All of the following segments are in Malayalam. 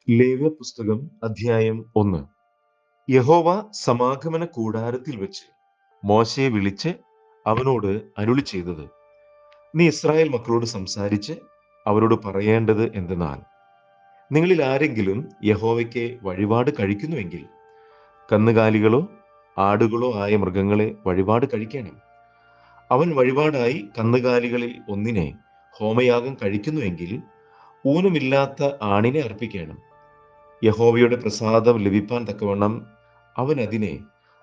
ലേവ്യ പുസ്തകം അധ്യായം 1. യഹോവ സമാഗമന കൂടാരത്തിൽ വെച്ച് മോശയെ വിളിച്ച് അവനോട് അരുളി ചെയ്തത്: നീ ഇസ്രായേൽ മക്കളോട് സംസാരിച്ച് അവരോട് പറയേണ്ടത് എന്തെന്നാൽ, നിങ്ങളിൽ ആരെങ്കിലും യഹോവയ്ക്ക് വഴിപാട് കഴിക്കുന്നുവെങ്കിൽ കന്നുകാലികളോ ആടുകളോ ആയ മൃഗങ്ങളെ വഴിപാട് കഴിക്കണം. അവൻ വഴിപാടായി കന്നുകാലികളിൽ ഒന്നിനെ ഹോമയാഗം കഴിക്കുന്നുവെങ്കിൽ ഊനമില്ലാത്ത ആണിനെ അർപ്പിക്കണം. യഹോവയുടെ പ്രസാദം ലഭിപ്പാൻ തക്കവണ്ണം അവൻ അതിനെ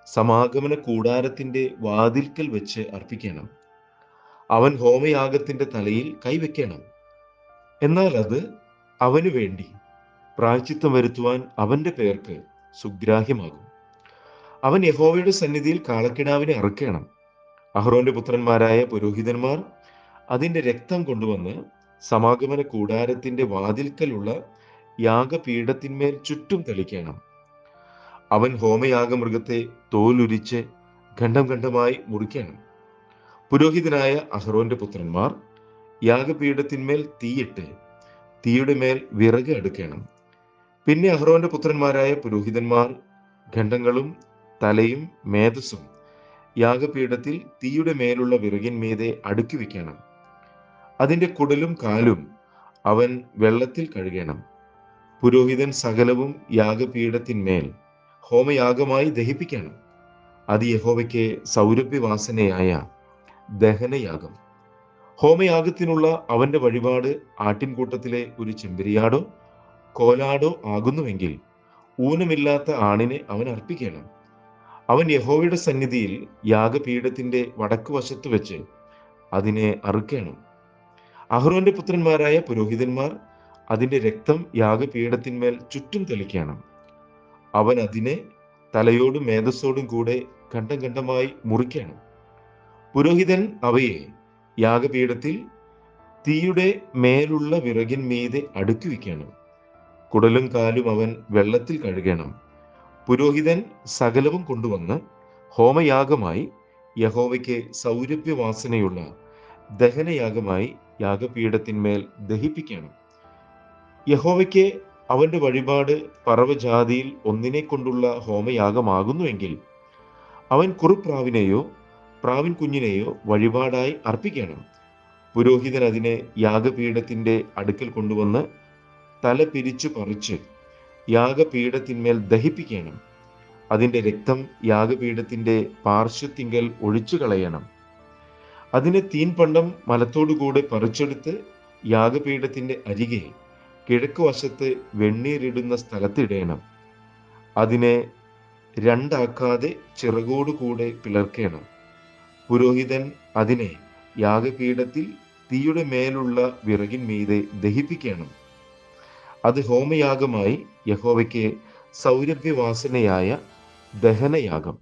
സമാഗമന കൂടാരത്തിന്റെ വാതിൽക്കൽ വെച്ച് അർപ്പിക്കണം. അവൻ ഹോമയാഗത്തിന്റെ തലയിൽ കൈവയ്ക്കണം. എന്നാൽ അത് അവനു വേണ്ടി പ്രായശ്ചിത്തം വരുത്തുവാൻ അവന്റെ പേർക്ക് സുഗ്രാഹ്യമാകും. അവൻ യഹോവയുടെ സന്നിധിയിൽ കാളക്കിടാവിനെ അറുക്കണം. അഹ്റോന്റെ പുത്രന്മാരായ പുരോഹിതന്മാർ അതിന്റെ രക്തം കൊണ്ടുവന്ന് സമാഗമന കൂടാരത്തിന്റെ വാതിൽക്കലുള്ള യാഗപീഠത്തിന്മേൽ ചുറ്റും തെളിക്കണം. അവൻ ഹോമയാഗമൃഗത്തെ തോലുരിച്ച് ഖണ്ഡം ഖണ്ഡമായി മുറിക്കണം. പുരോഹിതനായ അഹ്റോന്റെ പുത്രന്മാർ യാഗപീഠത്തിന്മേൽ തീയിട്ട് തീയുടെ മേൽ വിറക് അടുക്കണം. പിന്നെ അഹ്റോന്റെ പുത്രന്മാരായ പുരോഹിതന്മാർ ഖണ്ഡങ്ങളും തലയും മേധസ്സും യാഗപീഠത്തിൽ തീയുടെ മേലുള്ള വിറകിന്മീതെ അടുക്കി വെക്കണം. അതിന്റെ കുടലും കാലും അവൻ വെള്ളത്തിൽ കഴുകണം. പുരോഹിതൻ സകലവും യാഗപീഠത്തിന്മേൽ ഹോമയാഗമായി ദഹിപ്പിക്കണം. അത് യഹോവയ്ക്ക് സൗരഭ്യവാസനയായ ദഹനയാഗം. ഹോമയാഗത്തിനുള്ള അവന്റെ വഴിപാട് ആട്ടിൻകൂട്ടത്തിലെ ഒരു ചെമ്പരിയാടോ കോലാടോ ആകുന്നുവെങ്കിൽ ഊനമില്ലാത്ത ആണിനെ അവൻ അർപ്പിക്കണം. അവൻ യഹോവയുടെ സന്നിധിയിൽ യാഗപീഠത്തിന്റെ വടക്കുവശത്ത് വെച്ച് അതിനെ അറുക്കണം. അഹ്റോന്റെ പുത്രന്മാരായ പുരോഹിതന്മാർ അതിന്റെ രക്തം യാഗപീഠത്തിന്മേൽ ചുറ്റും തെളിക്കണം. അവൻ അതിനെ തലയോടും മേധസ്സോടും കൂടെ ഖണ്ഡം ഖണ്ഡമായി മുറിക്കണം. പുരോഹിതൻ അവയെ യാഗപീഠത്തിൽ തീയുടെ മേലുള്ള വിറകിന്മീതെ അടുക്കി വയ്ക്കണം. കുടലും കാലും അവൻ വെള്ളത്തിൽ കഴുകണം. പുരോഹിതൻ സകലവും കൊണ്ടുവന്ന് ഹോമയാഗമായി യഹോവയ്ക്ക് സൗരഭ്യവാസനയുള്ള ദഹനയാഗമായി യാഗപീഠത്തിന്മേൽ ദഹിപ്പിക്കണം. യഹോവയ്ക്ക് അവന്റെ വഴിപാട് പറവജാതിയിൽ ഒന്നിനെ കൊണ്ടുള്ള ഹോമയാഗമാകുന്നുവെങ്കിൽ അവൻ കുറുപ്രാവിനെയോ പ്രാവിൻ കുഞ്ഞിനെയോ വഴിപാടായി അർപ്പിക്കണം. പുരോഹിതൻ അതിനെ യാഗപീഠത്തിന്റെ അടുക്കൽ കൊണ്ടുവന്ന് തല പിരിച്ചു പറിച്ച് യാഗപീഠത്തിന്മേൽ ദഹിപ്പിക്കണം. അതിന്റെ രക്തം യാഗപീഠത്തിന്റെ പാർശ്വത്തിങ്കൽ ഒഴിച്ചു കളയണം. അതിനെ തീൻപണ്ടം മലത്തോടുകൂടെ പറിച്ചെടുത്ത് യാഗപീഠത്തിന്റെ അരികെ കിഴക്ക് വശത്ത് വെണ്ണീരിടുന്ന സ്ഥലത്തിടേണം. അതിനെ രണ്ടാക്കാതെ ചിറകോടുകൂടെ പിളർക്കണം. പുരോഹിതൻ അതിനെ യാഗപീഠത്തിൽ തീയുടെ മേലുള്ള വിറകിന്മീതെ ദഹിപ്പിക്കണം. അത് ഹോമയാഗമായി യഹോവയ്ക്ക് സൗരഭ്യവാസനയായ ദഹനയാഗം.